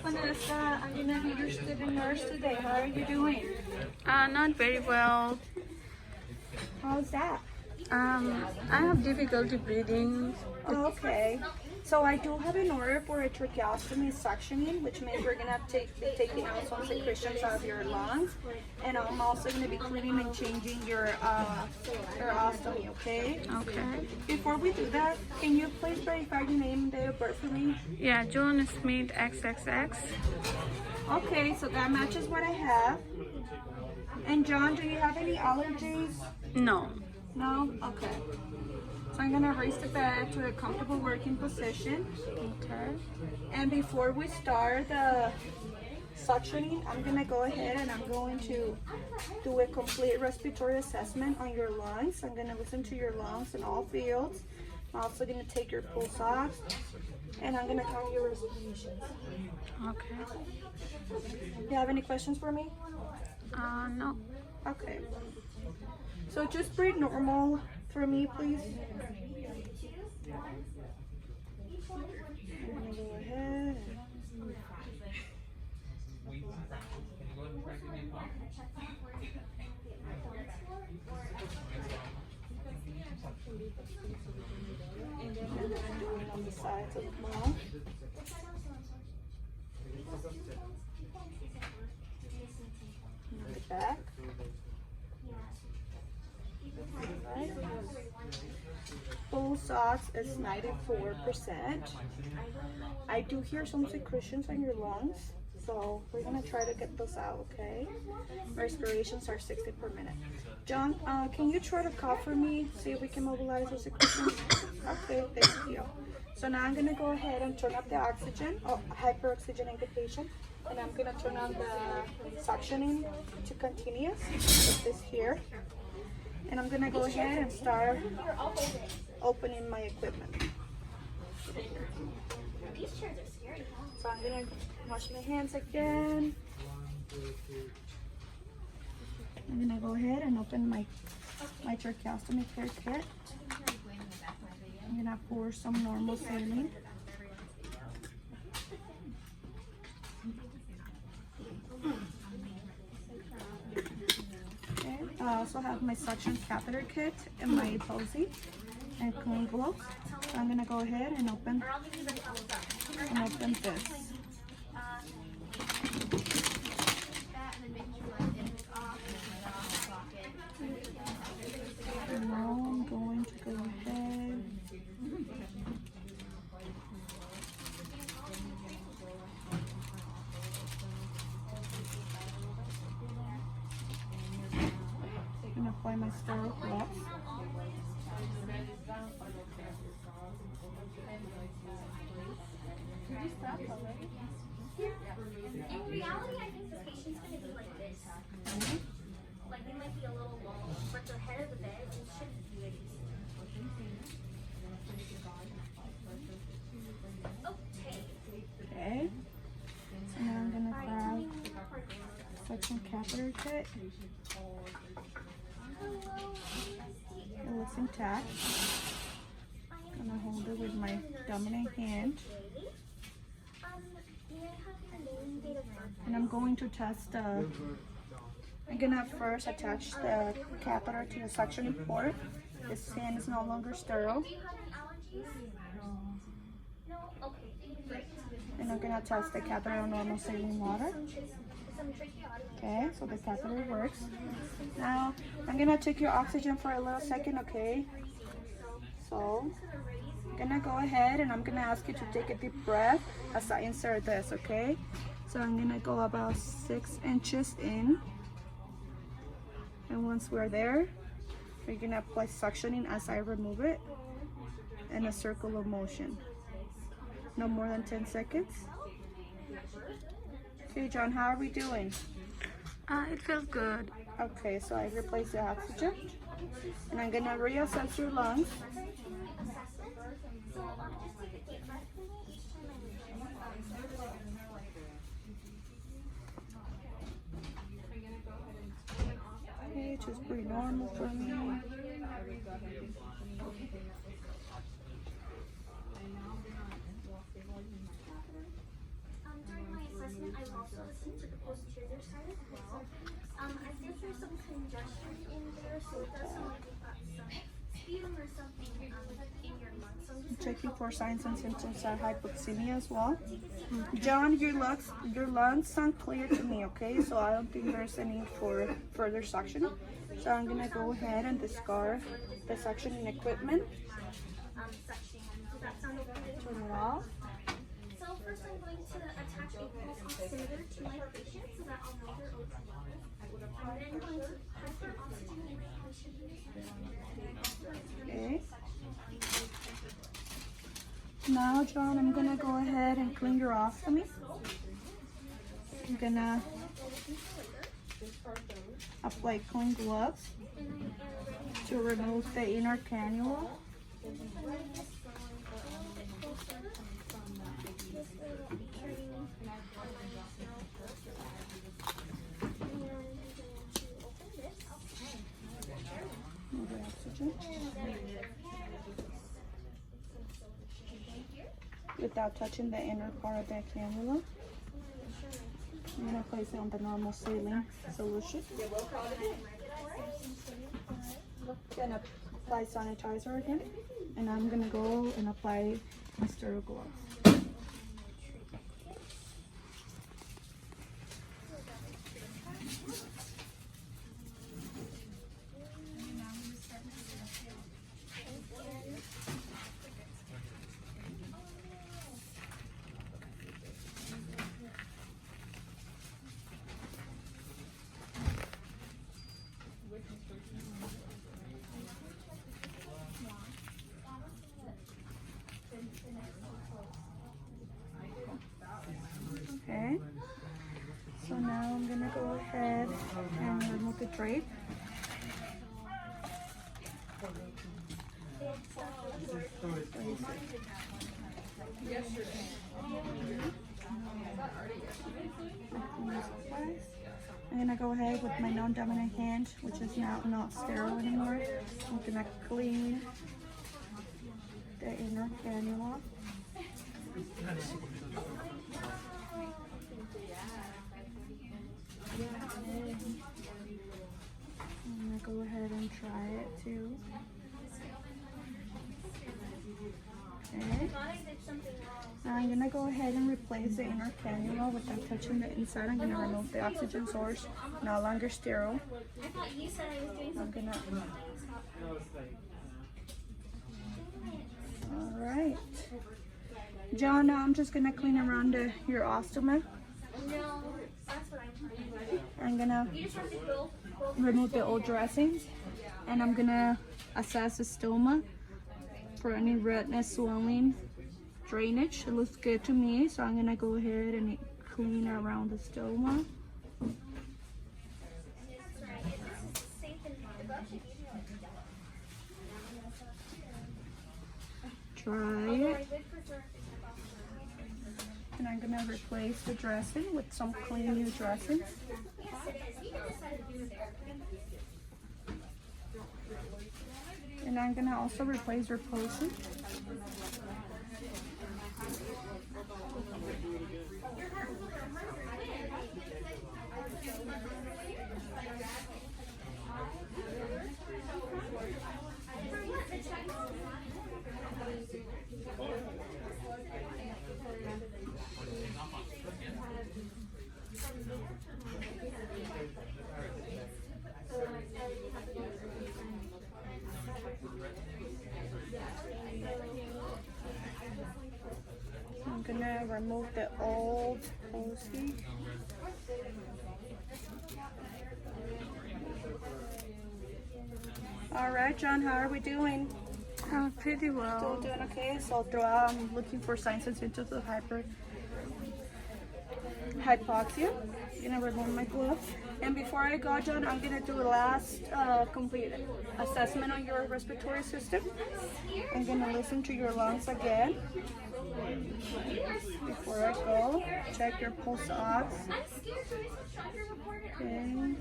Vanessa, I'm gonna be your student nurse today. How are you doing? Not very well. How's that? I have difficulty breathing. Oh, okay. So I do have an order for a tracheostomy suctioning, which means we're gonna be taking out some secretions out of your lungs, and I'm also gonna be cleaning and changing your ostomy. Okay. Okay. Before we do that, can you please verify your name and date of birth for me? Yeah, John Smith XXX. Okay, so that matches what I have. And John, do you have any allergies? No. No? Okay. So I'm gonna raise the bed to a comfortable working position. Okay. And before we start the suctioning, I'm gonna go ahead and I'm going to do a complete respiratory assessment on your lungs. I'm gonna listen to your lungs in all fields. I'm also gonna take your pulse ox, and I'm gonna count your respirations. Okay. Do you have any questions for me? No. Okay. So just breathe normal for me, please. I'm gonna go ahead. And then I'm gonna do it on the sides of the mouth. And on the back. Right. Pulse ox is 94%. I do hear some secretions on your lungs, so we're gonna try to get those out, okay? Respirations are 60 per minute. John, can you try to cough for me? See if we can mobilize those secretions. Okay, thank you. So now I'm gonna go ahead and turn up the oxygen, hyperoxygenated patient, and I'm gonna turn on the suctioning to continuous with this here. And I'm gonna go ahead and start opening my equipment. So I'm gonna wash my hands again. I'm gonna go ahead and open my tracheostomy care kit. I'm gonna pour some normal saline. Okay. I also have my suction catheter kit and my posy and clean gloves. So I'm gonna go ahead and open this. And now I'm going to go ahead. I'm gonna apply my sterile gloves. In reality, I think the patient's going to be like this. Like they might be a little long, but the head of the bed shouldn't be like this. Okay. So now I'm gonna grab suction catheter kit. It looks intact. I'm gonna hold it with my dominant hand. And I'm going to test I'm gonna first attach the catheter to the suction port. This hand is no longer sterile. And I'm gonna test the catheter on normal saline water. Okay, so the catheter works. Now I'm gonna take your oxygen for a little second, okay? So I'm gonna go ahead and I'm gonna ask you to take a deep breath as I insert this, okay? So I'm gonna go about 6 inches in. And once we're there, we're gonna apply suctioning as I remove it in a circular motion. No more than 10 seconds. Okay, John, how are we doing? It feels good. Okay, so I replaced the oxygen. And I'm gonna reassess your lungs. Okay, just pretty normal for me. During my also listening to the posterior side as well. I think there's some congestion in there, so it does sound like you've got some sputum or something in your lungs. So I'm just Checking for signs and symptoms of hypoxemia as well. John, your lungs sound clear to me, okay? So I don't think there's any for further suction. So I'm gonna go ahead and discard the suctioning equipment. suctioning. Does that sound okay? Turn it off. So first I'm going to attach a pulse oximeter to my patient so that I'll know their O2 level. I'm then going to press their oxygen rate, which should be Okay. Now, John, I'm gonna go ahead and clean your ostomy. I'm gonna apply clean gloves to remove the inner cannula. Move the oxygen. Without touching the inner part of the cannula. I'm going to place it on the normal saline solution. Gonna apply sanitizer again, and I'm gonna go and apply my sterile gloves. Okay, so now I'm gonna go ahead and remove the drape. I'm gonna go ahead with my non-dominant hand, which is now not sterile anymore. I'm gonna clean the inner cannula. I'm gonna go ahead and try it too. Okay. Now I'm gonna go ahead and replace the inner cannula without touching the inside. I'm gonna remove the oxygen source, no longer sterile. I thought you said I was doing I'm something. gonna. All right, John. Now I'm just gonna clean around your ostoma. No, that's what I'm trying to do. I'm gonna You just have to go. remove the old dressings, and I'm gonna assess the stoma for any redness, swelling, drainage. It looks good to me, so I'm gonna go ahead and clean around the stoma. That's right. This is safe and Dry it, and I'm gonna replace the dressing with some clean new dressings. Yes, it is. You can decide to do it there. And I'm gonna also replace your posy. I'm gonna remove the old posy. All right, John, how are we doing? Pretty Still well. doing okay? So throughout, I'm looking for signs and symptoms of hypoxia. I'm gonna remove my glove. And before I go, John, I'm gonna do a last complete assessment on your respiratory system. I'm gonna listen to your lungs again. Before I go, check your pulse ox. Okay.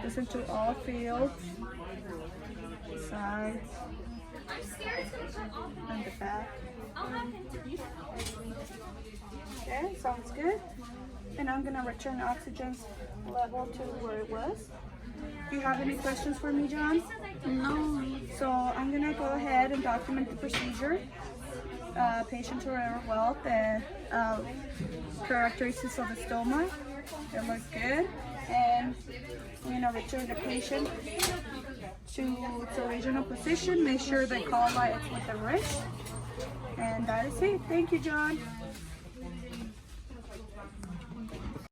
Listen to all fields, sides, I'm scared it's going to cut off. and the back. I'll have him do it. Okay, sounds good. And I'm gonna return the oxygen level to where it was. Do you have any questions for me, John? No. So I'm gonna go ahead and document the procedure. Patient to well, the characteristics of the stoma. It looks good. And I'm gonna return the patient to its original position. Make sure the collar is with the wrist. And that is it. Thank you, John.